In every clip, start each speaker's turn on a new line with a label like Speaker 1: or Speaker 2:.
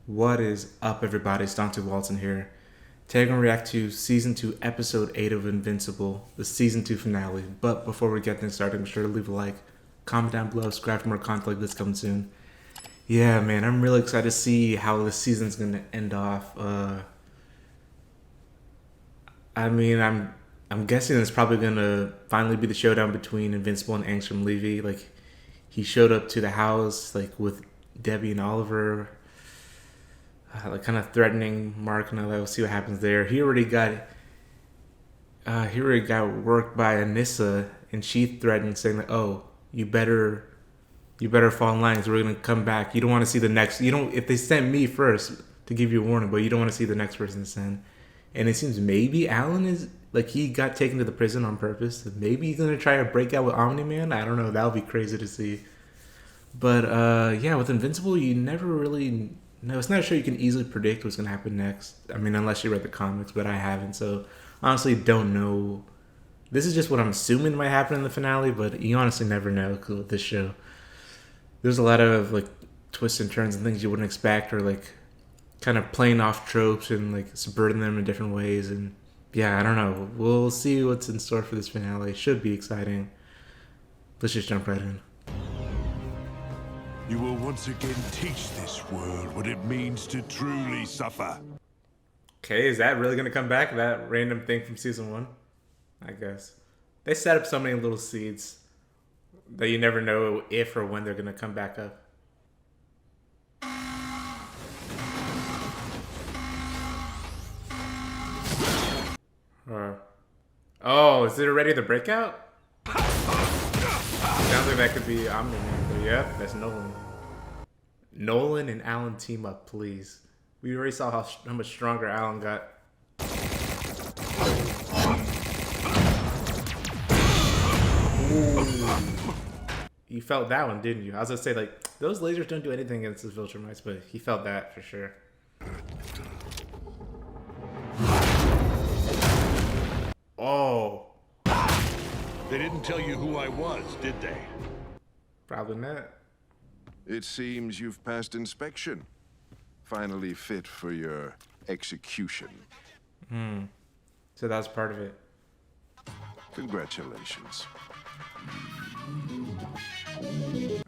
Speaker 1: What is up, everybody? It's Dante Walton here. Today I'm going to react to Season 2, Episode 8 of Invincible, the Season 2 finale. But before we get things started, make sure to leave a like, comment down below, subscribe for more content like this coming soon. Yeah, man, I'm really excited to see how this season's going to end off. I'm guessing it's probably going to finally be the showdown between Invincible and Angstrom Levy. Like, he showed up to the house, like, with Debbie and Oliver, like kind of threatening Mark, and we'll see what happens there. He already got worked by Anissa, and she threatened, saying like, "Oh, you better fall in line, because we're gonna come back. You don't want to see the next. You don't. If they sent me first to give you a warning, but you don't want to see the next person send." And it seems maybe Alan is like, he got taken to the prison on purpose. Maybe he's gonna try to break out with Omni-Man. I don't know. That would be crazy to see. But yeah, with Invincible, you never really. No, it's not a show you can easily predict what's going to happen next. I mean, unless you read the comics, but I haven't. So, honestly, don't know. This is just what I'm assuming might happen in the finale, but you honestly never know with this show. There's a lot of, like, twists and turns and things you wouldn't expect, or, like, kind of playing off tropes and, like, subverting them in different ways. And, yeah, I don't know. We'll see what's in store for this finale. It should be exciting. Let's just jump right in.
Speaker 2: You will once again teach this world what it means to truly suffer.
Speaker 1: Okay, is that really going to come back? That random thing from season 1? I guess. They set up so many little seeds that you never know if or when they're going to come back up. Oh, is it already the breakout? Sounds like that could be Omni-Man. Yeah, that's Nolan. Nolan and Alan team up, please. We already saw how much stronger Alan got. Ooh. You felt that one, didn't you? I was gonna say, like, those lasers don't do anything against the Viltrumites, but he felt that for sure. Oh.
Speaker 2: They didn't tell you who I was, did they?
Speaker 1: Probably not.
Speaker 3: It seems you've passed inspection. Finally fit for your execution.
Speaker 1: So that was part of it.
Speaker 3: Congratulations.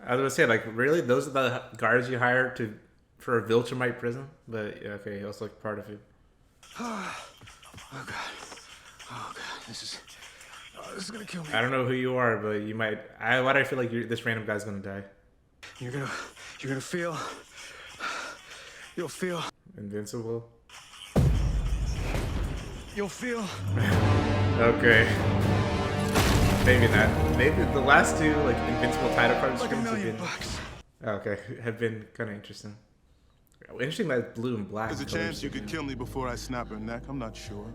Speaker 1: I was gonna say, like, really? Those are the guards you hired for a Viltrumite prison? But, yeah, okay, also, like, part of it.
Speaker 4: Oh, God. Oh, God. This is gonna kill me.
Speaker 1: I don't know who you are, but you might. Why do I feel like this random guy's gonna die?
Speaker 4: You're gonna feel. You'll feel.
Speaker 1: Invincible.
Speaker 4: You'll feel.
Speaker 1: Okay. Maybe not. Maybe the last two, like, Invincible title cards
Speaker 4: Like $1
Speaker 1: have
Speaker 4: million
Speaker 1: been.
Speaker 4: bucks.
Speaker 1: Okay, have been kind of interesting. Interesting that blue and black.
Speaker 5: There's a chance you could kill me before I snap her neck. I'm not sure.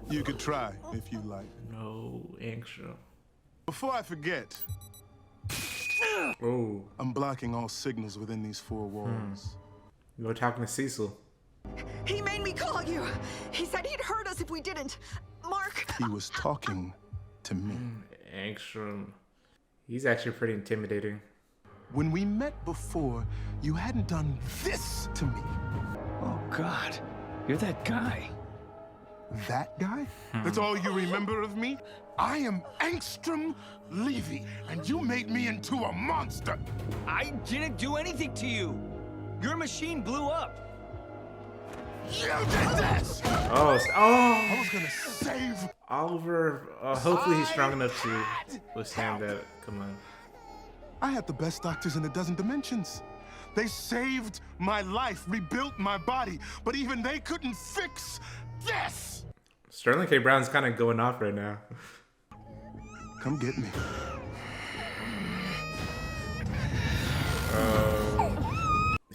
Speaker 5: You could try if you like.
Speaker 1: No, Angstrom.
Speaker 5: Before I forget,
Speaker 1: Oh,
Speaker 5: I'm blocking all signals within these four walls.
Speaker 1: you were talking to Cecil.
Speaker 6: He made me call you. He said he'd hurt us if we didn't. Mark.
Speaker 5: He was talking to me.
Speaker 1: Angstrom. He's actually pretty intimidating.
Speaker 5: When we met before, you hadn't done this to me.
Speaker 4: Oh, God. You're that guy.
Speaker 5: That guy? That's all you remember of me? I am Angstrom Levy, and you made me into a monster.
Speaker 7: I didn't do anything to you. Your machine blew up.
Speaker 5: You did this!
Speaker 1: Oh,
Speaker 5: I was gonna save.
Speaker 1: Oliver. Hopefully he's strong enough to withstand that. Come on.
Speaker 5: I had the best doctors in a dozen dimensions. They saved my life, rebuilt my body, but even they couldn't fix this!
Speaker 1: Sterling K. Brown's kind of going off right now.
Speaker 5: Come get me.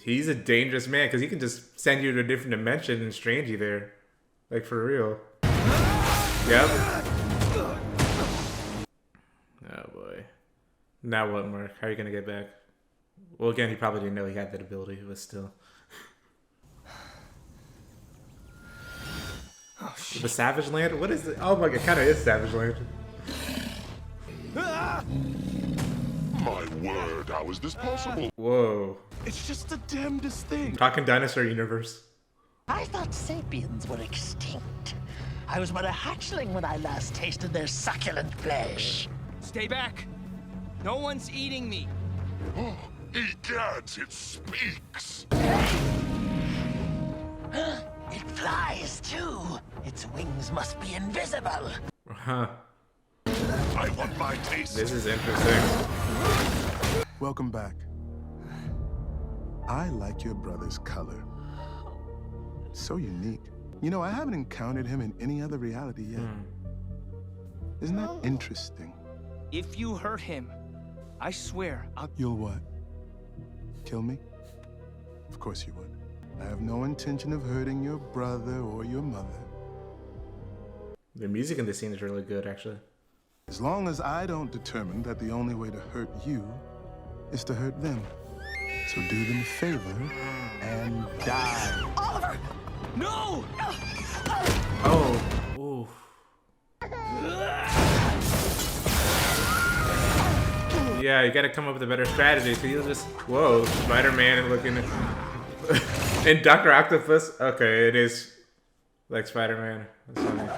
Speaker 1: He's a dangerous man, because he can just send you to a different dimension and strange you there. Like, for real. Yep. Oh, boy. Now what, Mark? How are you going to get back? Well, again, he probably didn't know he had that ability, but still.
Speaker 4: Oh, shit.
Speaker 1: The Savage Land? What is it? Oh my god, it kind of is Savage Land.
Speaker 2: My word, how is this possible?
Speaker 1: Whoa.
Speaker 5: It's just the damnedest thing.
Speaker 1: Talking dinosaur universe.
Speaker 8: I thought sapiens were extinct. I was but a hatchling when I last tasted their succulent flesh.
Speaker 7: Stay back. No one's eating me.
Speaker 2: Oh, egads, it speaks.
Speaker 8: It flies too. Its wings must be invisible.
Speaker 1: Huh.
Speaker 2: I want my taste.
Speaker 1: This is interesting.
Speaker 5: Welcome back. I like your brother's color. So unique. You know, I haven't encountered him in any other reality yet. Isn't that interesting?
Speaker 7: If you hurt him, I swear I'll...
Speaker 5: You'll what? Kill me? Of course you would. I have no intention of hurting your brother or your mother.
Speaker 1: The music in this scene is really good, actually.
Speaker 5: As long as I don't determine that the only way to hurt you is to hurt them. So do them a favor and die.
Speaker 6: Oliver!
Speaker 7: No!
Speaker 1: Oh. Oof. Yeah, you gotta come up with a better strategy. So he'll just... Whoa, Spider-Man looking... And Dr. Octopus? Okay, it is like Spider-Man. That's funny.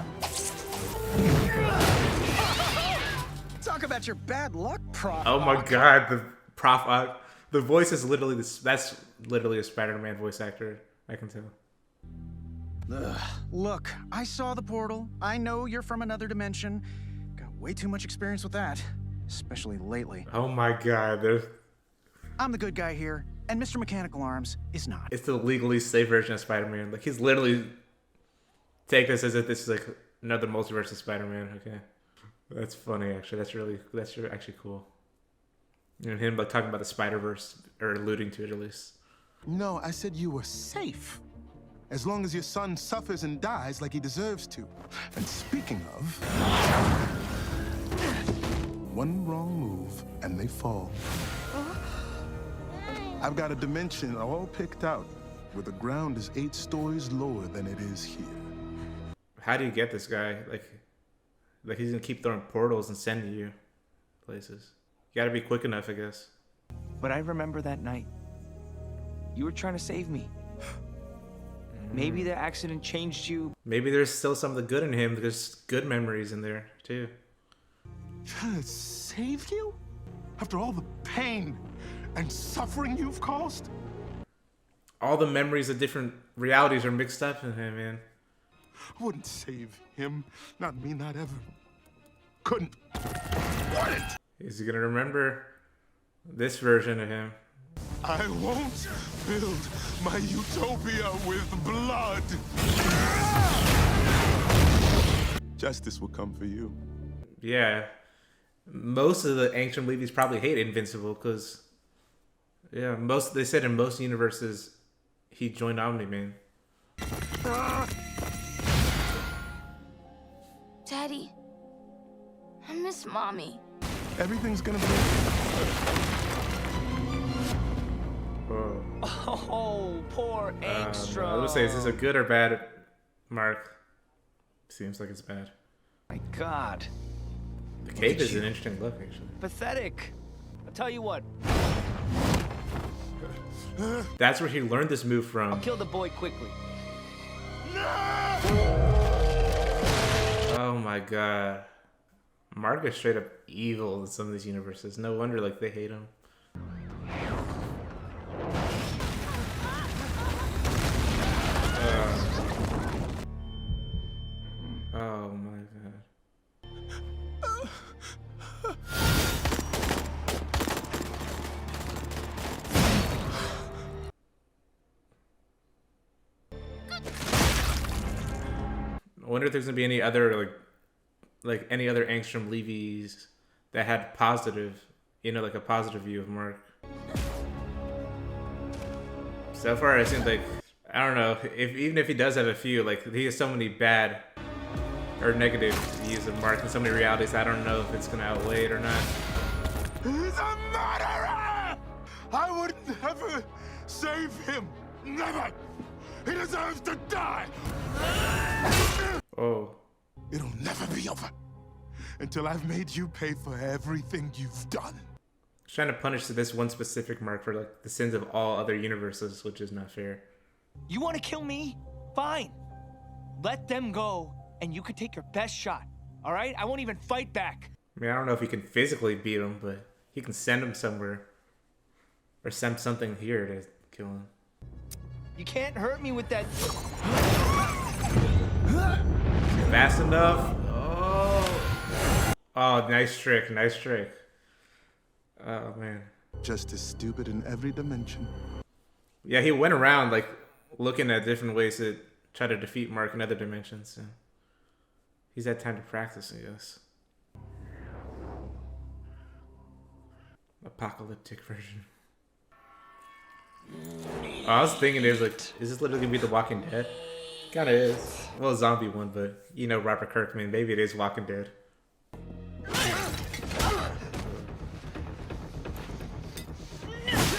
Speaker 4: Talk about your bad luck, Prof.
Speaker 1: Oh my god, the Prof Ock. The voice is literally this. That's literally a Spider-Man voice actor. I can tell.
Speaker 4: Ugh. Look, I saw the portal. I know you're from another dimension. Got way too much experience with that, especially lately.
Speaker 1: Oh my god,
Speaker 4: I'm the good guy here, and Mr. Mechanical Arms is not.
Speaker 1: it's the legally safe version of Spider-Man. Like he's literally take this as if this is like another multiverse of Spider-Man. Okay, that's funny actually. That's actually cool. And him like talking about the Spider-Verse or alluding to it at least.
Speaker 5: No, I said you were safe. As long as your son suffers and dies like he deserves to. And speaking of, one wrong move and they fall. I've got a dimension all picked out where the ground is 8 stories lower than it is here.
Speaker 1: How do you get this guy? Like he's gonna keep throwing portals and sending you places. You gotta be quick enough, I guess.
Speaker 7: But I remember that night. You were trying to save me. Maybe the accident changed you.
Speaker 1: Maybe there's still some of the good in him. There's good memories in there, too.
Speaker 5: Trying to save you? After all the pain and suffering you've caused?
Speaker 1: All the memories of different realities are mixed up in him, man.
Speaker 5: I wouldn't save him. Not me, not ever. Couldn't. Wouldn't!
Speaker 1: Is he gonna remember this version of him?
Speaker 5: I won't build my utopia with blood. Justice will come for you.
Speaker 1: Yeah. Most of the ancient Levies probably hate Invincible because, yeah, they said in most universes he joined Omni-Man.
Speaker 9: Daddy, I miss Mommy.
Speaker 5: Everything's gonna be okay.
Speaker 1: Whoa.
Speaker 7: Oh, poor Angstrom.
Speaker 1: I was gonna say, is this a good or bad mark? Seems like it's bad.
Speaker 7: My God.
Speaker 1: The cave is an interesting look, actually.
Speaker 7: Pathetic. I'll tell you what.
Speaker 1: That's where he learned this move from.
Speaker 7: I'll kill the boy quickly.
Speaker 1: Oh my god. Mark is straight up evil in some of these universes. No wonder like they hate him. Oh my god. I wonder if there's gonna be any other like any other Angstrom Levies that had positive, like a positive view of Mark. So far, it seems like I don't know even if he does have a few, like he has so many bad or negative views of Mark in so many realities. I don't know if it's gonna outweigh it or not.
Speaker 5: He's a murderer! I would never save him. Never. He deserves to die.
Speaker 1: Oh.
Speaker 5: It'll never be over until I've made you pay for everything you've done.
Speaker 1: trying to punish this one specific Mark for like the sins of all other universes, which is not fair.
Speaker 7: You want to kill me? Fine. Let them go, and you can take your best shot. All right? I won't even fight back.
Speaker 1: I mean, I don't know if he can physically beat him, but he can send him somewhere. Or send something here to kill him.
Speaker 7: You can't hurt me with that.
Speaker 1: Fast enough. Oh. Oh, nice trick. Nice trick. Oh, man.
Speaker 5: Just as stupid in every dimension.
Speaker 1: Yeah, he went around, like, looking at different ways to try to defeat Mark in other dimensions. So he's had time to practice, I guess. Apocalyptic version. Oh, I was thinking, is this literally gonna be The Walking Dead? Kinda is. Well, zombie one, but you know Robert Kirkman, maybe it is Walking Dead.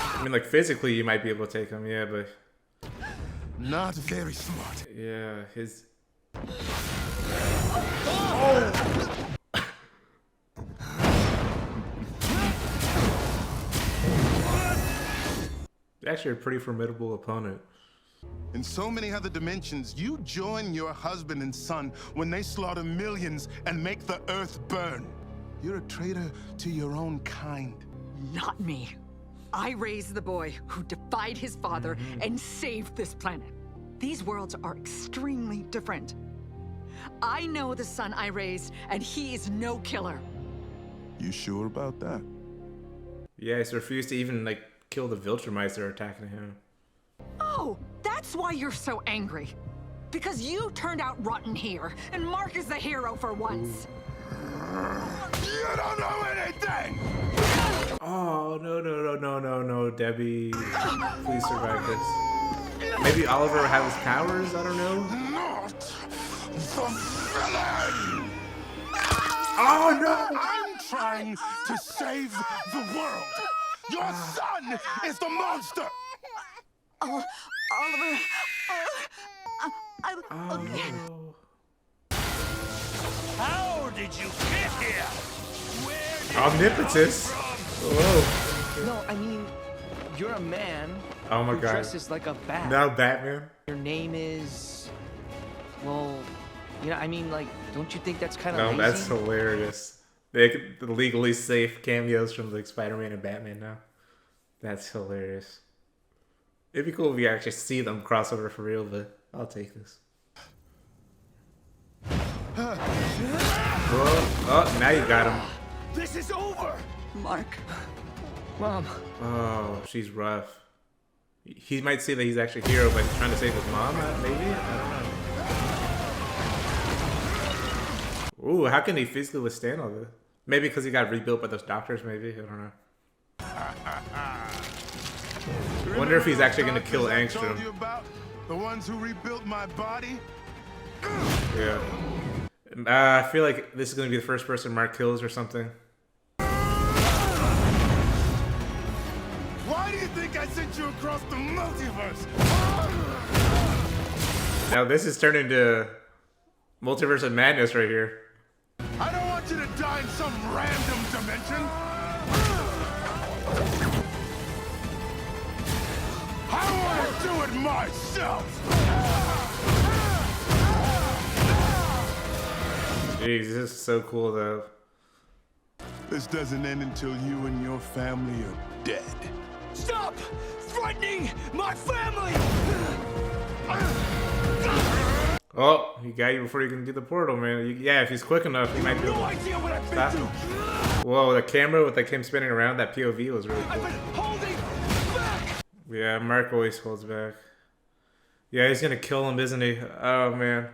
Speaker 1: I mean, like, physically you might be able to take him, yeah, but...
Speaker 5: Not very smart.
Speaker 1: Yeah, his... Actually a pretty formidable opponent.
Speaker 5: In so many other dimensions, you join your husband and son when they slaughter millions and make the earth burn. You're a traitor to your own kind.
Speaker 6: Not me. I raised the boy who defied his father and saved this planet. These worlds are extremely different. I know the son I raised, and he is no killer.
Speaker 5: You sure about that?
Speaker 1: Yeah, he's refused to even, like, kill the Viltrumites that are attacking him.
Speaker 6: Oh, that's why you're so angry. Because you turned out rotten here, and Mark is the hero for once.
Speaker 5: You don't know anything!
Speaker 1: Oh, no, Debbie. Please survive this. Maybe Oliver will have his powers? I don't know.
Speaker 5: Not the villain!
Speaker 1: Oh, no!
Speaker 5: I'm trying to save the world! Your son is the monster!
Speaker 6: Oliver. Okay.
Speaker 2: How did you get here? Where did
Speaker 1: Omnipotence. Whoa.
Speaker 7: No, I mean, you're a man.
Speaker 1: Oh my
Speaker 7: who
Speaker 1: God.
Speaker 7: dresses like a bat.
Speaker 1: Now Batman.
Speaker 7: Your name is, well, you know, I mean, like, don't you think that's kind of
Speaker 1: No,
Speaker 7: lazy?
Speaker 1: that's hilarious. They could the legally safe cameos from like Spider-Man and Batman now. That's hilarious. It'd be cool if you actually see them cross over for real, but I'll take this. Oh, now you got him.
Speaker 2: This is over!
Speaker 6: Mark.
Speaker 7: Mom.
Speaker 1: Oh, she's rough. He might see that he's actually a hero, but he's trying to save his mom, maybe? I don't know. Ooh, how can he physically withstand all this? Maybe because he got rebuilt by those doctors, maybe? I don't know. I wonder if he's actually going to kill Angstrom.
Speaker 5: The ones who rebuilt my body?
Speaker 1: Yeah. I feel like this is going to be the first person Mark kills or something.
Speaker 5: Why do you think I sent you across the multiverse?
Speaker 1: Now this is turning into Multiverse of Madness right here.
Speaker 5: I don't want you to die in some random dimension. I want to do it myself.
Speaker 1: Jeez, this is so cool though.
Speaker 5: This doesn't end until you and your family are dead.
Speaker 7: Stop threatening my family!
Speaker 1: Oh, he got you before you can do the portal, man. Yeah, if he's quick enough, he might be able to stop him. Whoa, the camera with like him spinning around, that POV was really cool.
Speaker 7: Holding back!
Speaker 1: Yeah, Mark always holds back. Yeah, he's gonna kill him, isn't he? Oh, man.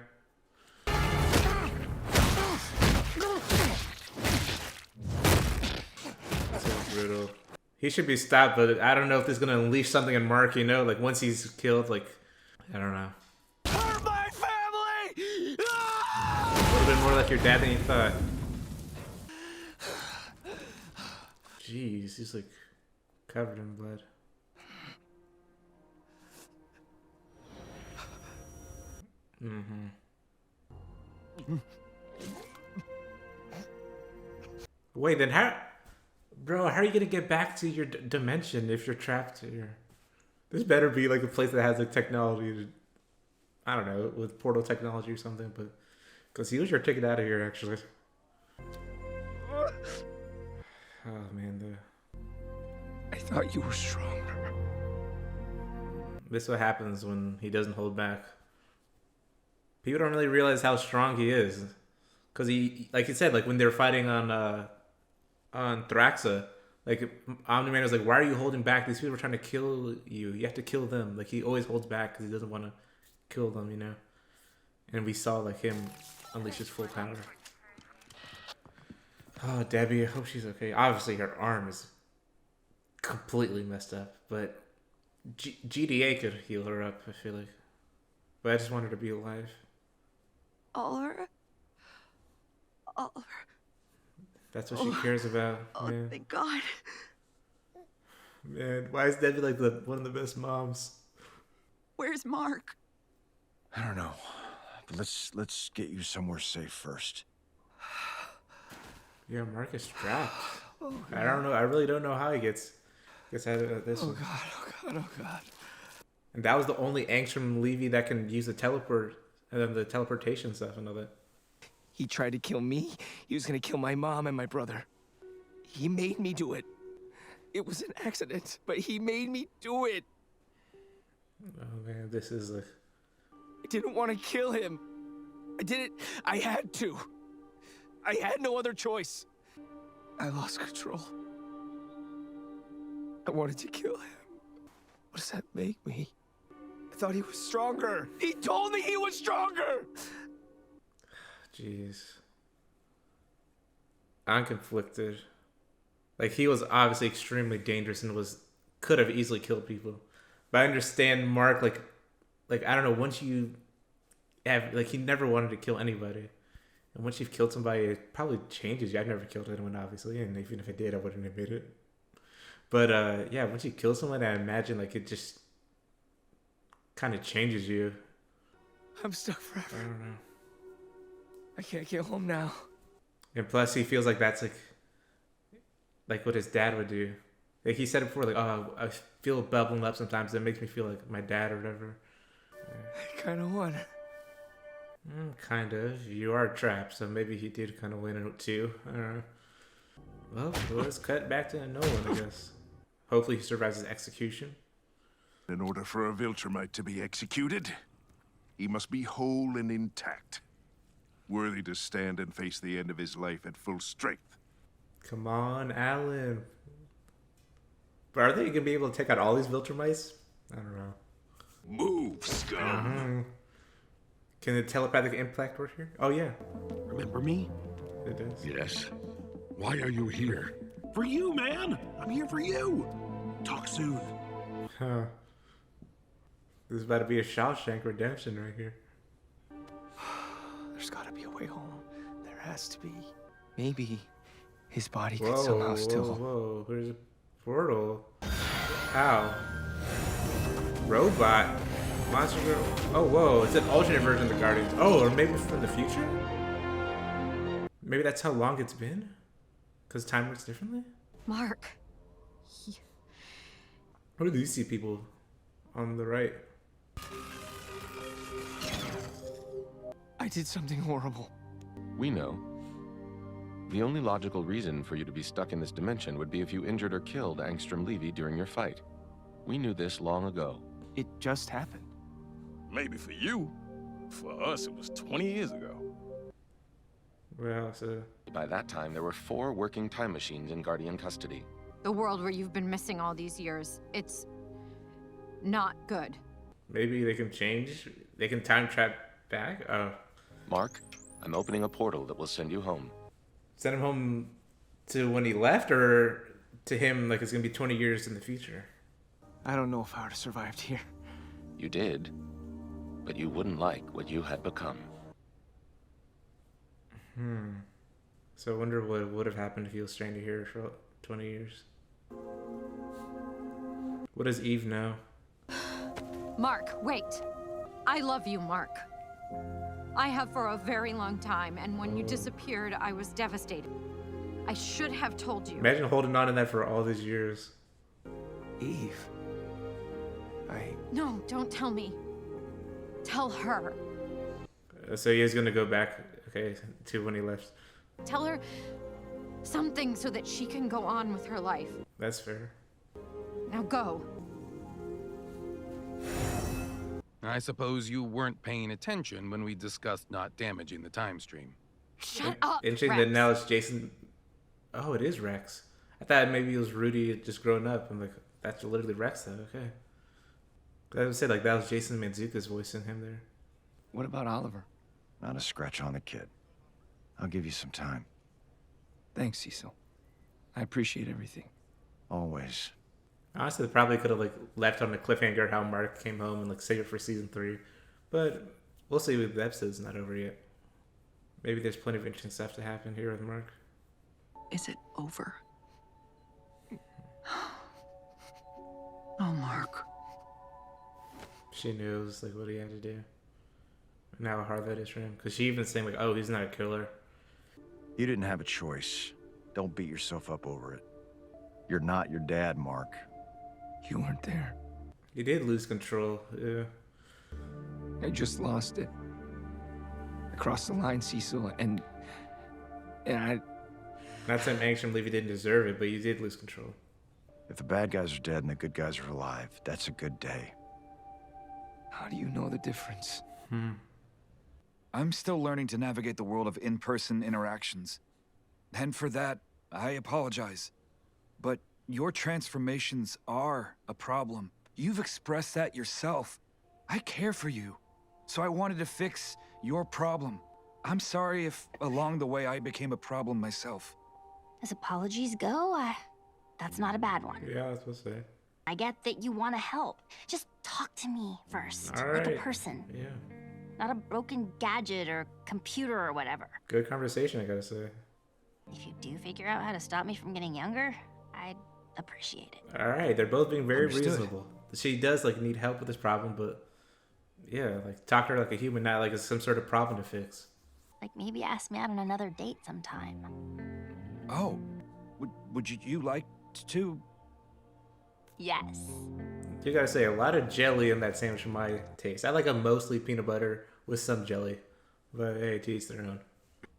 Speaker 1: So brutal. He should be stopped, but I don't know if this is gonna unleash something in Mark, you know? Like, once he's killed, like, I don't know.
Speaker 7: Hurt my family!
Speaker 1: A little bit more like your dad than you thought. Jeez, he's like covered in blood. Wait, then how? Bro, how are you gonna get back to your dimension if you're trapped here? This better be like a place that has like technology to, I don't know, with portal technology or something, but because he was your ticket out of here actually. Oh man,
Speaker 7: I thought you were stronger.
Speaker 1: this is what happens when he doesn't hold back. People don't really realize how strong he is, because he, like you said, like when they were fighting on Thraxa, like Omni-Man was like, "Why are you holding back? These people are trying to kill you. You have to kill them." Like he always holds back because he doesn't want to kill them, you know. And we saw like him unleash his full power. Oh, Debbie, I hope she's okay. Obviously, her arm is completely messed up, but GDA could heal her up, I feel like. But I just want her to be alive.
Speaker 6: Oliver?
Speaker 1: That's what she cares about.
Speaker 6: Oh,
Speaker 1: man.
Speaker 6: thank God.
Speaker 1: Man, why is Debbie like one of the best moms?
Speaker 6: Where's Mark?
Speaker 3: I don't know. But let's get you somewhere safe first.
Speaker 1: Yeah, Mark is trapped. I don't know. I really don't know how he gets out of this one.
Speaker 7: Oh God.
Speaker 1: And that was the only Angstrom Levy that can use the teleport and then the teleportation stuff and all that.
Speaker 7: He tried to kill me. He was gonna kill my mom and my brother. He made me do it. It was an accident, but he made me do it.
Speaker 1: Oh man, this is like...
Speaker 7: I didn't want to kill him. I did it. I had to. I had no other choice. I lost control. I wanted to kill him. What does that make me? I thought he was stronger. He told me he was stronger.
Speaker 1: Jeez. I'm conflicted. Like, he was obviously extremely dangerous and could have easily killed people. But I understand Mark, like I don't know, once you have, like, he never wanted to kill anybody. And once you've killed somebody, it probably changes you. I've never killed anyone, obviously, and even if I did, I wouldn't admit it. But, yeah, once you kill someone, I imagine, like, it just kind of changes you.
Speaker 7: I'm stuck forever.
Speaker 1: I don't know.
Speaker 7: I can't get home now.
Speaker 1: And plus, he feels like that's, like what his dad would do. Like, he said it before, like, oh, I feel bubbling up sometimes. It makes me feel like my dad or whatever.
Speaker 7: I kind of won.
Speaker 1: Kind of. You are trapped, so maybe he did kind of win it too. I don't know. Well, let's cut back to Nolan, I guess. Hopefully he survives his execution.
Speaker 3: In order for a Viltrumite to be executed, he must be whole and intact, worthy to stand and face the end of his life at full strength.
Speaker 1: Come on, Alan. But are they going to be able to take out all these Viltrumites? I don't know.
Speaker 2: Move, scum!
Speaker 1: Can the telepathic impact work here? Oh, yeah.
Speaker 2: Remember me?
Speaker 1: It does.
Speaker 2: Yes. Why are you here? For you, man! I'm here for you! Talk soon.
Speaker 1: Huh. This is about to be a Shawshank Redemption right here.
Speaker 7: There's gotta be a way home. There has to be. Maybe his body could somehow still...
Speaker 1: Whoa, there's a portal. How? Robot? Monster Girl? Oh, whoa, it's an alternate version of the Guardians. Oh, or maybe from the future? Maybe that's how long it's been? Because time works differently?
Speaker 6: Mark.
Speaker 1: What do these see people on the right?
Speaker 7: I did something horrible.
Speaker 10: We know. The only logical reason for you to be stuck in this dimension would be if you injured or killed Angstrom Levy during your fight. We knew this long ago.
Speaker 7: It just happened.
Speaker 11: Maybe for you. For us, it was 20 years ago.
Speaker 1: Well, so...
Speaker 10: By that time, there were 4 working time machines in Guardian custody.
Speaker 12: The world where you've been missing all these years, it's not good.
Speaker 1: Maybe they can change? They can time trap back? Oh.
Speaker 10: Mark, I'm opening a portal that will send you home.
Speaker 1: Send him home to when he left, or to him like it's gonna be 20 years in the future?
Speaker 7: I don't know if I would have survived here.
Speaker 10: You did, but you wouldn't like what you had become.
Speaker 1: So I wonder what would have happened if he was stranded here for 20 years. What does Eve know?
Speaker 12: Mark, wait. I love you, Mark. I have for a very long time, and when you disappeared, I was devastated. I should have told you.
Speaker 1: Imagine holding on to that for all these years.
Speaker 7: Eve.
Speaker 12: No, don't tell me. Tell her.
Speaker 1: So he is gonna go back, okay, to when he left.
Speaker 12: Tell her something so that she can go on with her life.
Speaker 1: That's fair.
Speaker 12: Now go.
Speaker 11: I suppose you weren't paying attention when we discussed not damaging the time stream.
Speaker 12: Shut up,
Speaker 1: Interesting
Speaker 12: Rex.
Speaker 1: that now it's Jason. Oh, it is Rex. I thought maybe it was Rudy just growing up. I'm like, that's literally Rex though. Okay. I would say like that was Jason Mantzoukas voicing him there.
Speaker 13: What about Oliver? Not a scratch on the kid. I'll give you some time.
Speaker 7: Thanks, Cecil. I appreciate everything.
Speaker 13: Always.
Speaker 1: Honestly, they probably could have like left on the cliffhanger how Mark came home and like saved it for season 3, but we'll see. The episode's not over yet. Maybe there's plenty of interesting stuff to happen here with Mark.
Speaker 6: Is it over? Oh, Mark.
Speaker 1: She knows like what he had to do. And how hard that is for him. Because she even saying like, oh, he's not a killer.
Speaker 13: You didn't have a choice. Don't beat yourself up over it. You're not your dad, Mark.
Speaker 7: You weren't there.
Speaker 1: He did lose control. Yeah.
Speaker 7: I just lost it. I crossed the line, Cecil, and I...
Speaker 1: Not saying Angstrom Levy didn't deserve it, but you did lose control.
Speaker 13: If the bad guys are dead and the good guys are alive, that's a good day.
Speaker 7: How do you know the difference?
Speaker 14: I'm still learning to navigate the world of in-person interactions. And for that, I apologize. But your transformations are a problem. You've expressed that yourself. I care for you, so I wanted to fix your problem. I'm sorry if along the way I became a problem myself.
Speaker 15: As apologies go, that's not a bad one.
Speaker 1: Yeah, I was supposed to say.
Speaker 15: I get that you want to help. Just talk to me first,
Speaker 1: All
Speaker 15: like a
Speaker 1: right.
Speaker 15: person.
Speaker 1: Yeah.
Speaker 15: Not a broken gadget or computer or whatever.
Speaker 1: Good conversation, I gotta say.
Speaker 15: If you do figure out how to stop me from getting younger, I'd appreciate it.
Speaker 1: All right, they're both being very
Speaker 7: Understood.
Speaker 1: reasonable. She does like need help with this problem, but yeah, like talk to her like a human, not like it's some sort of problem to fix.
Speaker 15: Like maybe ask me out on another date sometime.
Speaker 14: Oh, would you like to?
Speaker 15: Yes.
Speaker 1: You gotta say a lot of jelly in that sandwich for my taste. I like a mostly peanut butter with some jelly, but hey, to each their own.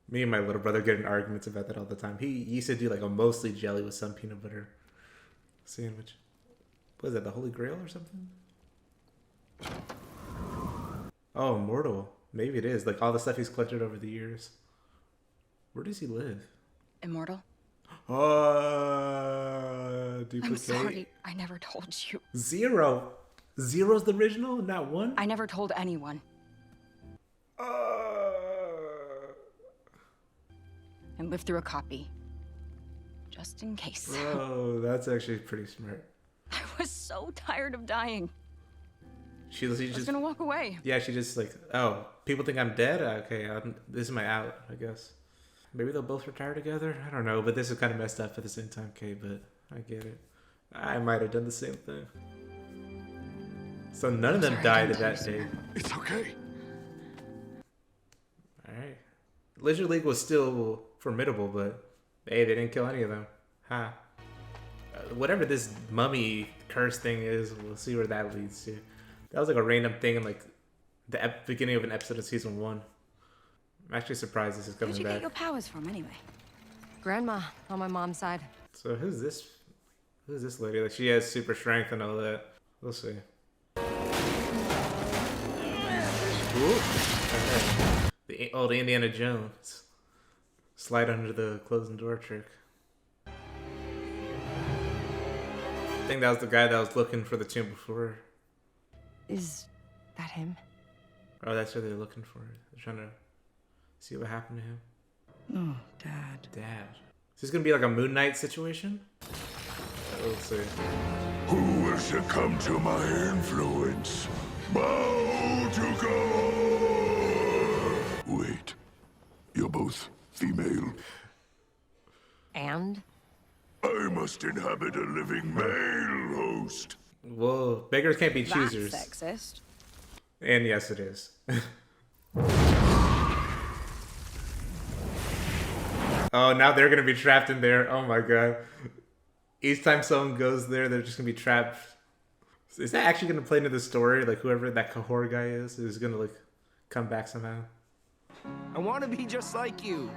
Speaker 1: Me and my little brother get in arguments about that all the time. He used to do like a mostly jelly with some peanut butter sandwich. What is that, the Holy Grail or something? Oh, Immortal. Maybe it is. Like all the stuff he's collected over the years. Where does he live?
Speaker 6: Immortal?
Speaker 1: Duplicate.
Speaker 6: I'm sorry, I never told you.
Speaker 1: Zero. Zero's the original, not one?
Speaker 6: I never told anyone. And lived through a copy. Just in case.
Speaker 1: Oh, that's actually pretty smart.
Speaker 6: I was so tired of dying.
Speaker 1: She
Speaker 6: I was
Speaker 1: just
Speaker 6: gonna walk away.
Speaker 1: Yeah, she just like, oh, people think I'm dead? Okay, this is my out, I guess. Maybe they'll both retire together? I don't know, but this is kind of messed up at the same time, okay, but I get it. I might have done the same thing. So none of them died at that day.
Speaker 2: It's okay.
Speaker 1: Alright. Lizard League was still formidable, but hey, they didn't kill any of them. Huh. Whatever this mummy curse thing is, we'll see where that leads to. That was like a random thing in like the beginning of an episode of season 1. I'm actually surprised this is coming
Speaker 12: Where'd you
Speaker 1: back.
Speaker 12: get your powers from anyway? Grandma, on my mom's side.
Speaker 1: So who's this? Who's this lady? Like she has super strength and all that. We'll see. Ooh. Okay. The old Indiana Jones. Slide under the closing door trick. I think that was the guy that was looking for the tomb before.
Speaker 12: Is that him?
Speaker 1: Oh, that's what they're looking for. They're trying to see what happened to him.
Speaker 6: Oh, Dad.
Speaker 1: Dad. Is this gonna be like a Moon Knight situation? We'll see.
Speaker 2: Who will succumb to my influence? Bow to God! Wait. You're both female.
Speaker 12: And?
Speaker 2: I must inhabit a living male host.
Speaker 1: Whoa, beggars can't be choosers.
Speaker 12: That's sexist.
Speaker 1: And yes, it is. Oh, now they're gonna be trapped in there. Oh my god. Each time someone goes there, they're just gonna be trapped. Is that actually gonna play into the story? Like whoever that Cahor guy is gonna like come back somehow.
Speaker 7: I want to be just like you.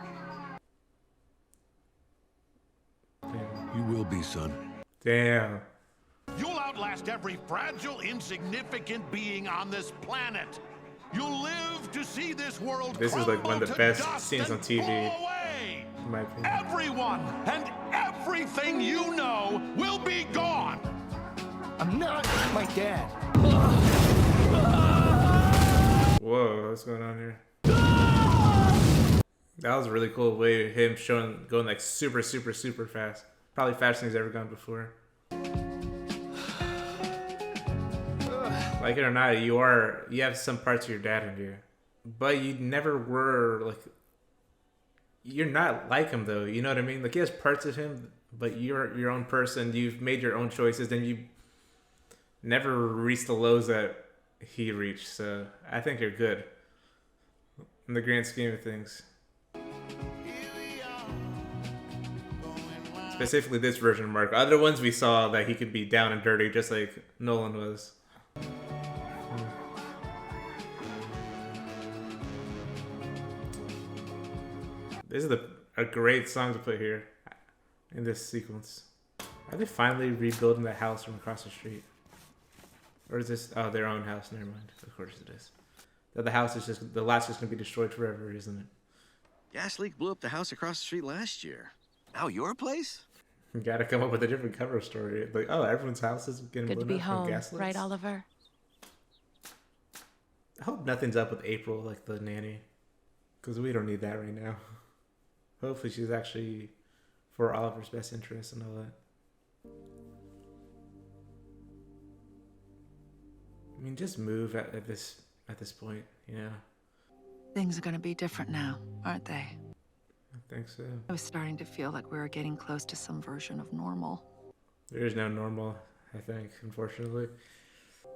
Speaker 2: You will be, son.
Speaker 1: Damn.
Speaker 16: You'll outlast every fragile, insignificant being on this planet. You'll live to see this world
Speaker 1: This is like one of the best scenes on TV. In my opinion.
Speaker 16: Everyone and everything you know will be gone.
Speaker 7: I'm not my dad.
Speaker 1: Whoa, what's going on here? That was a really cool way of him going like super fast. Probably faster than he's ever gone before. Like it or not, you have some parts of your dad in you, but you never were like. You're not like him though. You know what I mean? Like he has parts of him, but you're your own person. You've made your own choices, and you never reached the lows that he reached. So I think you're good in the grand scheme of things. Specifically this version, Mark. Other ones we saw that he could be down and dirty, just like Nolan was. This is a great song to put here in this sequence. Are they finally rebuilding the house from across the street? Or is this their own house? Never mind. Of course it is. The house is just the lot's just gonna be destroyed forever, isn't it?
Speaker 17: Gas leak blew up the house across the street last year. Now your place?
Speaker 1: You gotta come up with a different cover story. Like, oh, everyone's house is getting
Speaker 6: Good to
Speaker 1: blown
Speaker 6: be
Speaker 1: up from
Speaker 6: home,
Speaker 1: gas leaks.
Speaker 6: right, Oliver?
Speaker 1: I hope nothing's up with April, like the nanny, because we don't need that right now. Hopefully she's actually for Oliver's best interest and all that. I mean, just move at this point, you know.
Speaker 6: Things are gonna be different now, aren't they?
Speaker 1: I think so.
Speaker 6: I was starting to feel like we were getting close to some version of normal.
Speaker 1: There is no normal, I think, unfortunately.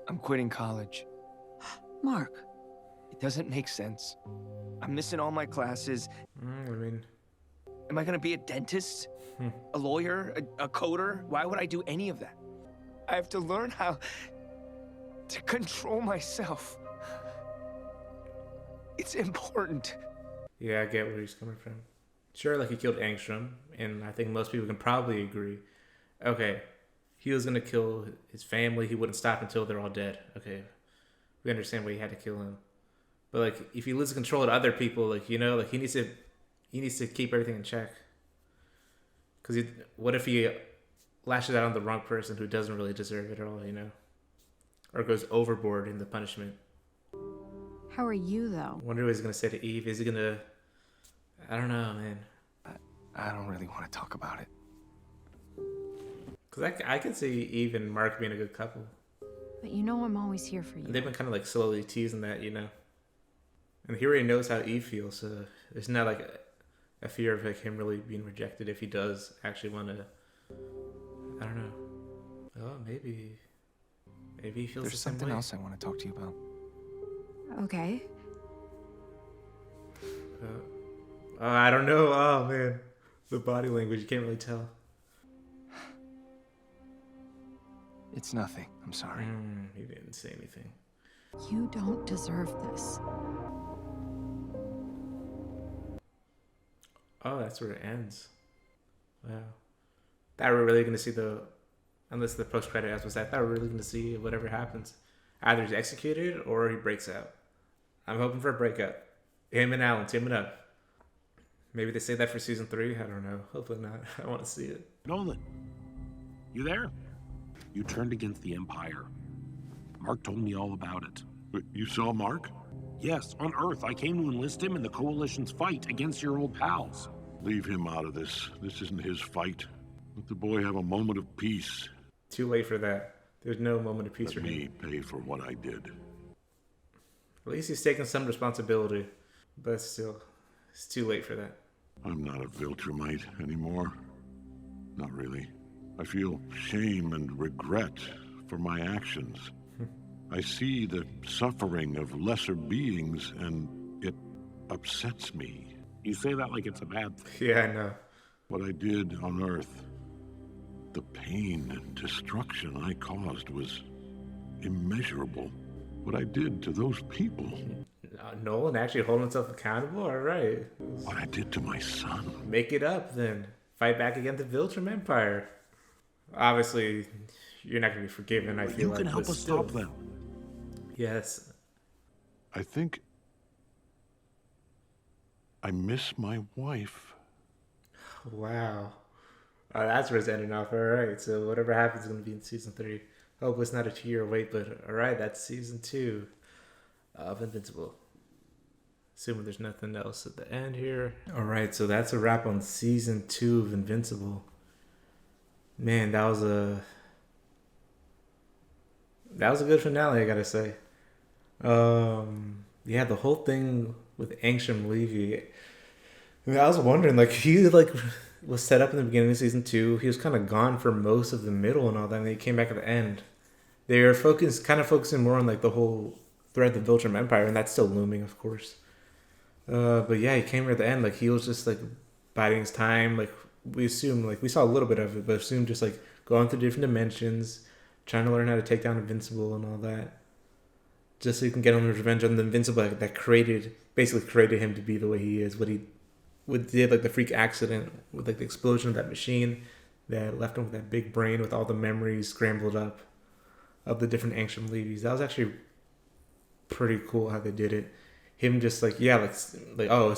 Speaker 7: I'm quitting college.
Speaker 6: Mark.
Speaker 7: It doesn't make sense. I'm missing all my classes.
Speaker 1: I mean...
Speaker 7: Am I gonna be a dentist? A lawyer? A coder? Why would I do any of that? I have to learn how to control myself. It's important.
Speaker 1: Yeah, I get where he's coming from. Sure, like he killed Angstrom, and I think most people can probably agree. Okay, he was gonna kill his family. He wouldn't stop until they're all dead. Okay, we understand why he had to kill him. But like, if he loses control of other people, like, you know, like he needs to keep everything in check. Because what if he lashes out on the wrong person who doesn't really deserve it at all, you know? Or goes overboard in the punishment.
Speaker 12: How are you, though?
Speaker 1: I wonder what he's going to say to Eve. Is he going to... I don't know, man.
Speaker 7: I don't really want to talk about it.
Speaker 1: Because I can see Eve and Mark being a good couple.
Speaker 12: But you know I'm always here for you.
Speaker 1: And they've been kind of like slowly teasing that, you know? And he already knows how Eve feels, so there's not like a fear of like him really being rejected if he does actually want to... I don't know. Oh, maybe he feels
Speaker 7: There's
Speaker 1: the same
Speaker 7: something
Speaker 1: way.
Speaker 7: else I want to talk to you about.
Speaker 12: Okay.
Speaker 1: I don't know. Oh, man. The body language, you can't really tell.
Speaker 7: It's nothing. I'm sorry.
Speaker 1: He didn't say anything.
Speaker 12: You don't deserve this.
Speaker 1: Oh, that's where it ends. Wow. Thought we were really going to see unless the post-credit ads was that, I thought we were really going to see whatever happens. Either he's executed or he breaks out. I'm hoping for a breakup. Him and Alan, teaming up. Maybe they say that for season 3. I don't know. Hopefully not. I want to see it.
Speaker 2: Nolan, you there? You turned against the Empire. Mark told me all about it.
Speaker 3: But you saw Mark?
Speaker 2: Yes, on Earth. I came to enlist him in the Coalition's fight against your old pals.
Speaker 3: Leave him out of this. This isn't his fight. Let the boy have a moment of peace.
Speaker 1: Too late for that. There's no moment of peace
Speaker 3: Let
Speaker 1: for
Speaker 3: me
Speaker 1: him.
Speaker 3: pay for what I did.
Speaker 1: At least he's taking some responsibility. But still, it's too late for that.
Speaker 3: I'm not a Viltrumite anymore. Not really. I feel shame and regret for my actions. I see the suffering of lesser beings, and it upsets me.
Speaker 2: You say that like it's a bad thing.
Speaker 1: Yeah, I know.
Speaker 16: What I did on Earth, the pain and destruction I caused was immeasurable. What I did to those people.
Speaker 1: Nolan actually holding himself accountable? Alright.
Speaker 16: What I did to my son.
Speaker 1: Make it up then. Fight back against the Viltrum Empire. Obviously, you're not going to be forgiven, I feel
Speaker 16: You
Speaker 1: like.
Speaker 16: can help us stop them.
Speaker 1: Yes.
Speaker 16: I think I miss my wife.
Speaker 1: Wow. That's where it's ending off. Alright, so whatever happens is going to be in season 3. Hope it's not a 2-year wait, but alright, that's season 2 of Invincible. Assuming there's nothing else at the end here. Alright, so that's a wrap on season 2 of Invincible. Man, that was a good finale, I gotta say. Yeah, the whole thing with Angstrom Levy. I mean, I was wondering, like, he was set up in the beginning of season 2. He was kind of gone for most of the middle and all that, and then he came back at the end. They were focusing more on like the whole threat of the Viltrum Empire, and that's still looming, of course. But yeah, he came here at the end, like he was just like biding his time. Like we assumed, like we saw a little bit of it, but assumed just like going through different dimensions, trying to learn how to take down Invincible and all that, just so he can get on his revenge on the Invincible that basically created him to be the way he is. What did like the freak accident with like the explosion of that machine that left him with that big brain with all the memories scrambled up of the different Angstrom Levies. That was actually pretty cool how they did it. Him just like as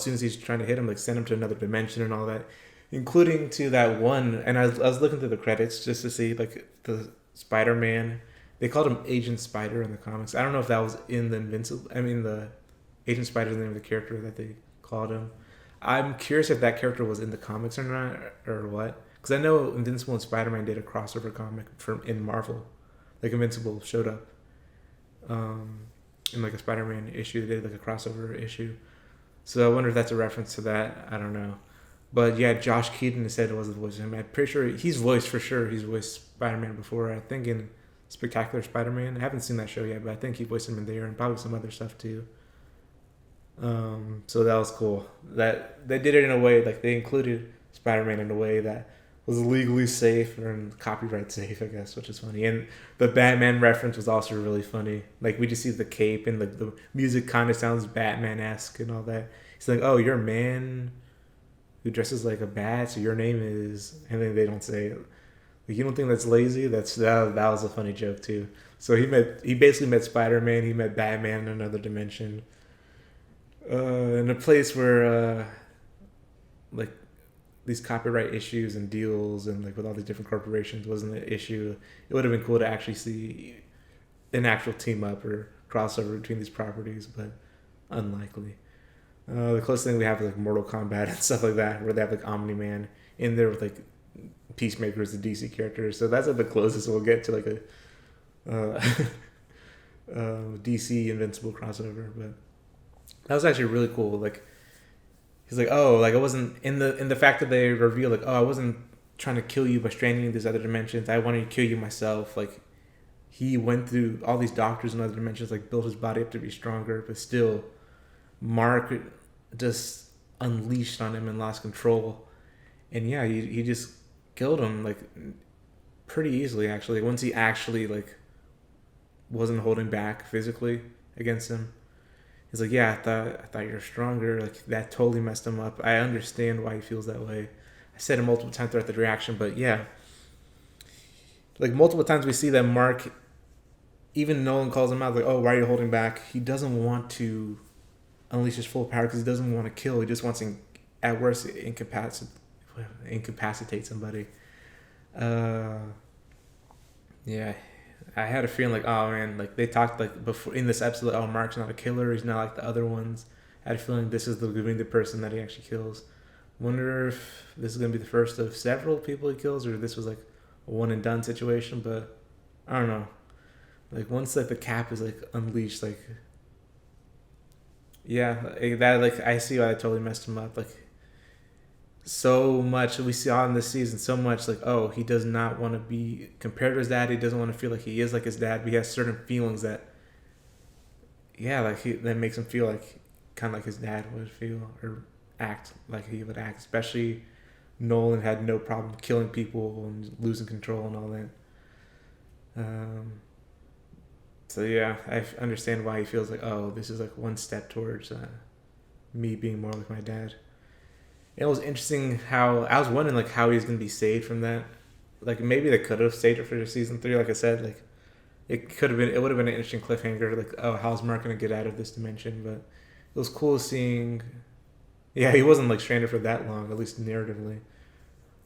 Speaker 1: soon as he's trying to hit him, like send him to another dimension and all that, including to that one. And I was looking through the credits just to see like the Spider-Man. They called him Agent Spider in the comics. I don't know if that was in the the Agent Spider is the name of the character that they called him. I'm curious if that character was in the comics or not, or what. Because I know Invincible and Spider-Man did a crossover comic in Marvel. Like Invincible showed up in like a Spider-Man issue. They did like a crossover issue. So I wonder if that's a reference to that. I don't know. But yeah, Josh Keaton said it was the voice of him. I'm pretty sure he's voiced Spider-Man before. I think in Spectacular Spider-Man. I haven't seen that show yet, but I think he voiced him in there and probably some other stuff too. So that was cool. That they did it in a way like they included Spider-Man in a way that was legally safe and copyright safe, I guess, which is funny. And the Batman reference was also really funny. Like we just see the cape and like the music kind of sounds Batman-esque and all that. He's like, "Oh, you're a man who dresses like a bat, so your name is," and then they don't say it. Like, you don't think that's lazy? That was a funny joke too. So he basically met Spider-Man. He met Batman in another dimension. In a place where like these copyright issues and deals and like with all these different corporations wasn't an issue. It would have been cool to actually see an actual team up or crossover between these properties, but unlikely. The closest thing we have is like Mortal Kombat and stuff like that, where they have like Omni-Man in there with like Peacemaker as the DC character. So that's like the closest we'll get to like a DC Invincible crossover. But that was actually really cool. Like he's like, "Oh, like I wasn't in the fact that they reveal like, oh, I wasn't trying to kill you by stranding these other dimensions. I wanted to kill you myself." Like he went through all these doctors in other dimensions, like built his body up to be stronger, but still Mark just unleashed on him and lost control. And yeah, he just killed him like pretty easily actually. Once he actually like wasn't holding back physically against him. He's like, "Yeah, I thought you were stronger." Like that totally messed him up. I understand why he feels that way. I said it multiple times throughout the reaction, but yeah, like multiple times we see that Mark, even Nolan calls him out like, "Oh, why are you holding back?" He doesn't want to unleash his full power because he doesn't want to kill. He just wants to, at worst, incapacitate somebody. Yeah. I had a feeling like, oh man, like they talked like before in this episode, like, oh, Mark's not a killer. He's not like the other ones. I had a feeling this is going to be the person that he actually kills. Wonder if this is going to be the first of several people he kills, or this was like a one and done situation. But I don't know. Like once like the cap is like unleashed, like yeah, that like I see why I totally messed him up. Like so much we saw in this season, so much like, oh, he does not want to be compared to his dad. He doesn't want to feel like he is like his dad, but he has certain feelings that that makes him feel like kind of like his dad would feel or act like he would act. Especially Nolan had no problem killing people and losing control and all that. So yeah, I understand why he feels like, oh, this is like one step towards me being more like my dad. It was interesting how I was wondering like how he's gonna be saved from that. Like maybe they could have saved it for season 3. Like I said, like it would have been an interesting cliffhanger. Like, oh, how's Mark gonna get out of this dimension? But it was cool seeing. Yeah, he wasn't like stranded for that long, at least narratively.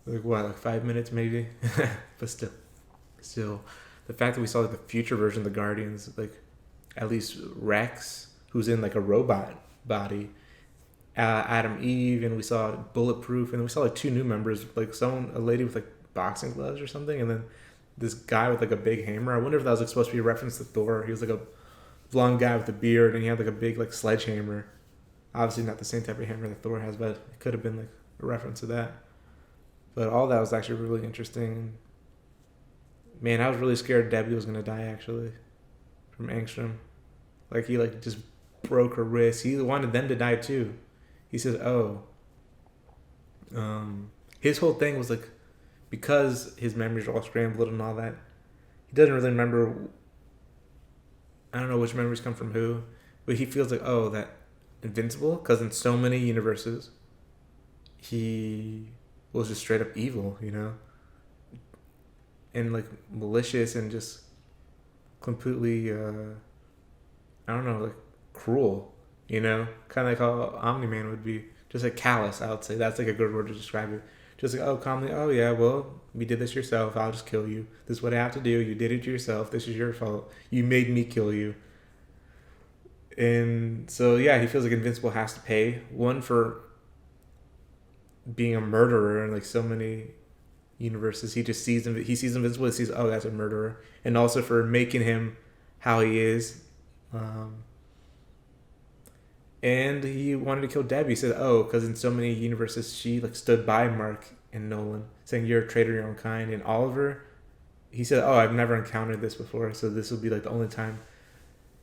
Speaker 1: Like what, like 5 minutes maybe? But still, the fact that we saw like the future version of the Guardians, like at least Rex, who's in like a robot body, Adam Eve, and we saw Bulletproof, and we saw like 2 new members, like a lady with like boxing gloves or something, and then this guy with like a big hammer. I wonder if that was like supposed to be a reference to Thor. He was like a blonde guy with a beard, and he had like a big like sledgehammer. Obviously not the same type of hammer that Thor has, but it could have been like a reference to that. But all that was actually really interesting. Man, I was really scared Debbie was gonna die actually from Angstrom. Like he like just broke her wrist. He wanted them to die too. He says, "Oh." His whole thing was like, because his memories are all scrambled and all that, he doesn't really remember. I don't know which memories come from who, but he feels like, oh, that Invincible, because in so many universes, he was just straight up evil, you know, and like malicious and just completely, I don't know, like cruel, you know, kind of like how Omni-Man would be, just like callous. I would say that's like a good word to describe it. Just like, oh, calmly, oh yeah, well, we did this yourself. I'll just kill you. This is what I have to do. You did it yourself. This is your fault. You made me kill you. And so yeah, he feels like Invincible has to pay, one for being a murderer in like so many universes. He just sees him. He sees Invincible. He sees, oh, that's a murderer, and also for making him how he is. And he wanted to kill Debbie. He said, oh, because in so many universes she like stood by Mark and Nolan, saying you're a traitor to your own kind. And Oliver, he said, oh, I've never encountered this before, so this will be like the only time.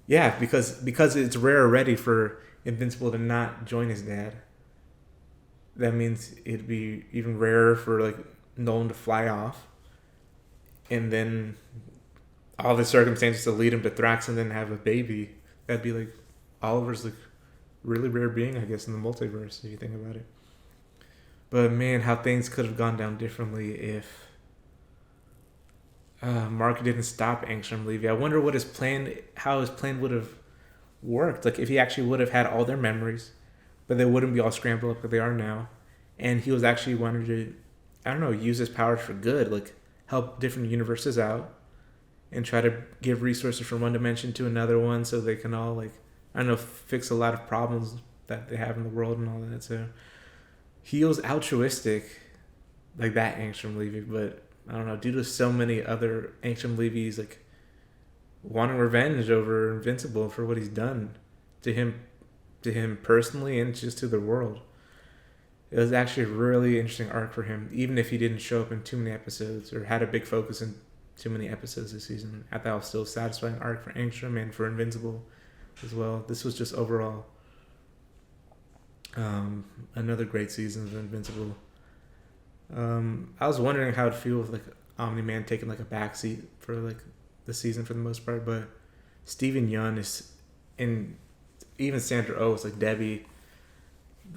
Speaker 1: Yeah, because it's rare already for Invincible to not join his dad. That means it'd be even rarer for like Nolan to fly off, and then all the circumstances to lead him to Thrax and then have a baby. That'd be like Oliver's like really rare being, I guess, in the multiverse if you think about it. But man, how things could have gone down differently if Mark didn't stop Angstrom Levy. I wonder what how his plan would have worked. Like if he actually would have had all their memories, but they wouldn't be all scrambled up like they are now, and he was actually wanted to, I don't know, use his powers for good, like help different universes out, and try to give resources from one dimension to another one, so they can all like, I don't know, fix a lot of problems that they have in the world and all that. So he was altruistic, like that Angstrom Levy, but I don't know, due to so many other Angstrom Levy's like wanting revenge over Invincible for what he's done to him personally and just to the world. It was actually a really interesting arc for him, even if he didn't show up in too many episodes or had a big focus in too many episodes this season. I thought it was still a satisfying arc for Angstrom and for Invincible as well. This was just overall another great season of Invincible. I was wondering how it'd feel with like Omni-Man taking like a backseat for like the season for the most part, but Steven Yeun is, and even Sandra Oh is like Debbie.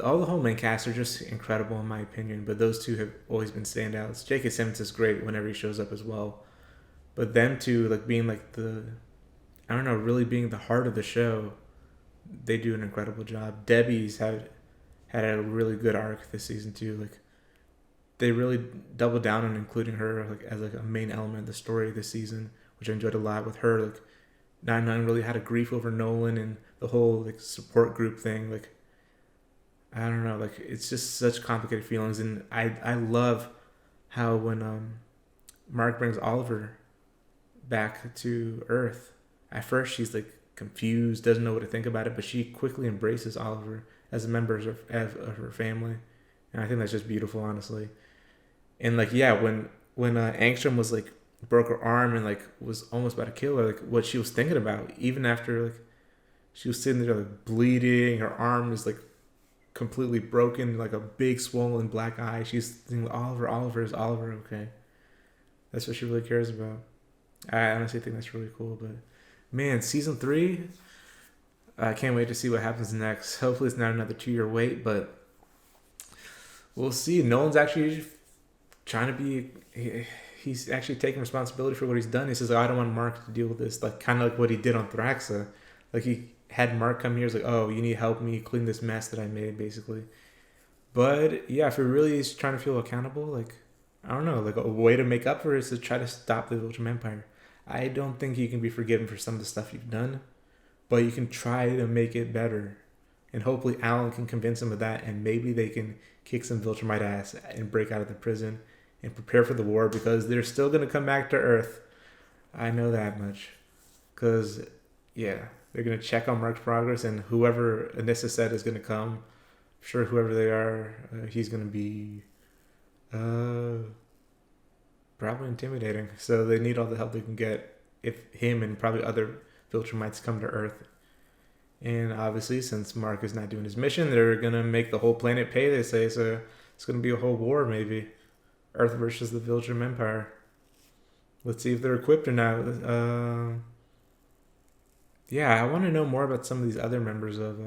Speaker 1: All the whole main cast are just incredible in my opinion, but those two have always been standouts. J.K. Simmons is great whenever he shows up as well, but them two like being like the, I don't know, really being the heart of the show, they do an incredible job. Debbie's had a really good arc this season too. Like they really doubled down on including her like as like a main element of the story this season, which I enjoyed a lot. With her, like 9/9 really had a grief over Nolan and the whole like support group thing. Like I don't know, like it's just such complicated feelings, and I love how when Mark brings Oliver back to Earth, at first she's like confused, doesn't know what to think about it, but she quickly embraces Oliver as a member of her family, and I think that's just beautiful, honestly. And like yeah, when Angstrom was like broke her arm and like was almost about to kill her, like what she was thinking about, even after like she was sitting there like bleeding, her arm is like completely broken, like a big swollen black eye. She's thinking, Oliver, is Oliver okay? That's what she really cares about. I honestly think that's really cool. But man, season 3, I can't wait to see what happens next. Hopefully it's not another 2-year wait, but we'll see. Nolan's actually trying to be... He's actually taking responsibility for what he's done. He says, I don't want Mark to deal with this. Like, kind of like what he did on Thraxa. Like, he had Mark come here. He's like, oh, you need to help me clean this mess that I made, basically. But, yeah, if he really is trying to feel accountable, like, I don't know. Like, a way to make up for it is to try to stop the Viltrum Empire. I don't think you can be forgiven for some of the stuff you've done. But you can try to make it better. And hopefully Alan can convince him of that. And maybe they can kick some Viltrumite ass and break out of the prison. And prepare for the war, because they're still going to come back to Earth. I know that much. Because, yeah, they're going to check on Mark's progress, and whoever Anissa said is going to come, I'm sure whoever they are, he's going to be probably intimidating. So they need all the help they can get if him and probably other Viltrumites come to Earth. And obviously, since Mark is not doing his mission, they're going to make the whole planet pay, they say. So it's going to be a whole war, maybe. Earth versus the Viltrum Empire. Let's see if they're equipped or not. Yeah, I want to know more about some of these other members of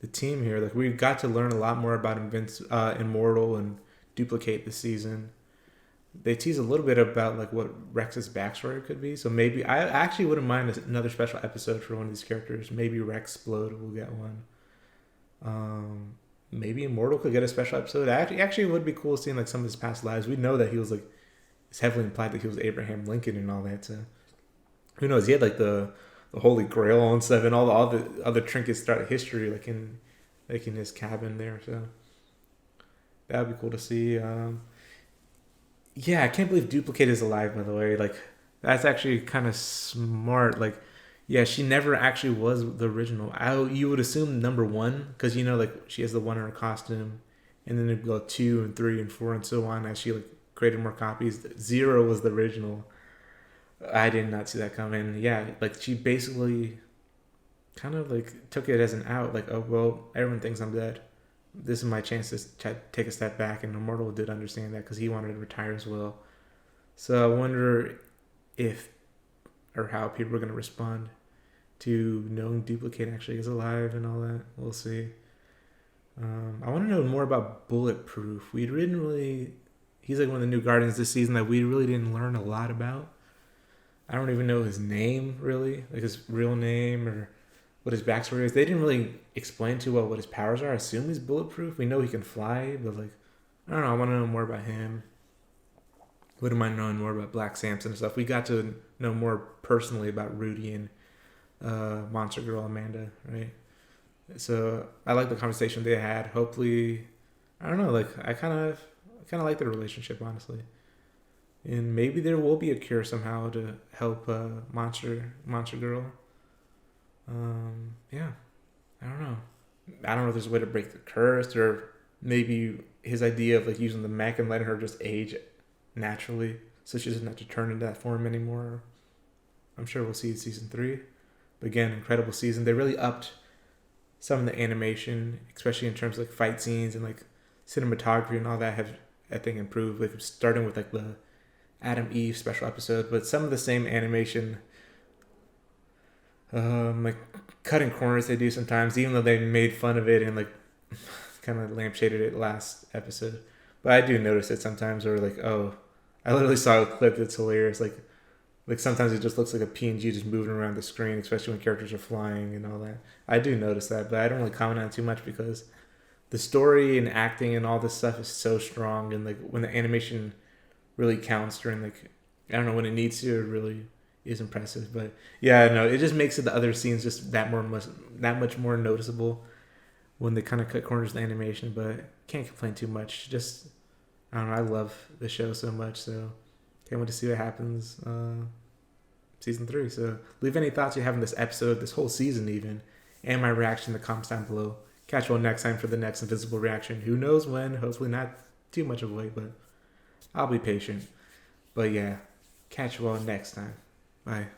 Speaker 1: the team here. Like, we got to learn a lot more about Immortal and Duplicate this season. They tease a little bit about like what Rex's backstory could be. So maybe I actually wouldn't mind another special episode for one of these characters. Maybe Rex Splode will get one. Maybe Immortal could get a special episode. Actually, it would be cool seeing like some of his past lives. We know that he was like, it's heavily implied that he was Abraham Lincoln and all that. So who knows? He had like the Holy Grail and stuff, and all the other trinkets throughout history, like in his cabin there. So that would be cool to see. Yeah, I can't believe Duplicate is alive, by the way. Like, that's actually kind of smart. Like, yeah, she never actually was the original. You would assume number 1, because, you know, like, she has the 1 in her costume, and then it'd go 2 and 3 and 4 and so on as she, like, created more copies. 0 was the original. I did not see that coming. Yeah, like, she basically kind of, like, took it as an out. Like, oh, well, everyone thinks I'm dead. This is my chance to take a step back, and Immortal did understand that because he wanted to retire as well. So I wonder if or how people are going to respond to knowing Duplicate actually is alive and all that. We'll see. I want to know more about Bulletproof. We didn't really... He's like one of the new Guardians this season that we really didn't learn a lot about. I don't even know his name, really. Like his real name or what his backstory is. They didn't really explain too well what his powers are. I assume he's bulletproof. We know he can fly, but like, I don't know. I want to know more about him. Wouldn't mind knowing more about Black Samson and stuff. We got to know more personally about Rudy and Monster Girl Amanda, right? So I like the conversation they had. Hopefully, I don't know. Like I kind of like their relationship, honestly. And maybe there will be a cure somehow to help Monster Girl. Yeah, I don't know. I don't know if there's a way to break the curse, or maybe his idea of like using the mech and letting her just age naturally, so she doesn't have to turn into that form anymore. I'm sure we'll see in season 3. But again, incredible season. They really upped some of the animation, especially in terms of like fight scenes and like cinematography and all that have, I think, improved. Like starting with like the Adam Eve special episode, but some of the same animation, like cutting corners they do sometimes, even though they made fun of it and like kind of lampshaded it last episode. But I do notice it sometimes, or like, oh, I literally saw a clip that's hilarious. Like sometimes it just looks like a PNG just moving around the screen, especially when characters are flying and all that. I do notice that, but I don't really comment on it too much because the story and acting and all this stuff is so strong, and like when the animation really counts during like, I don't know, when it needs to, it really is impressive. But yeah, no, it just makes it the other scenes just that much more noticeable when they kind of cut corners of the animation. But can't complain too much. Just, I don't know, I love the show so much, so can't wait to see what happens season 3. So leave any thoughts you have on this episode, this whole season even, and my reaction in the comments down below. Catch you all next time for the next Invincible reaction. Who knows when? Hopefully not too much of a wait, but I'll be patient. But yeah, catch you all next time. Bye.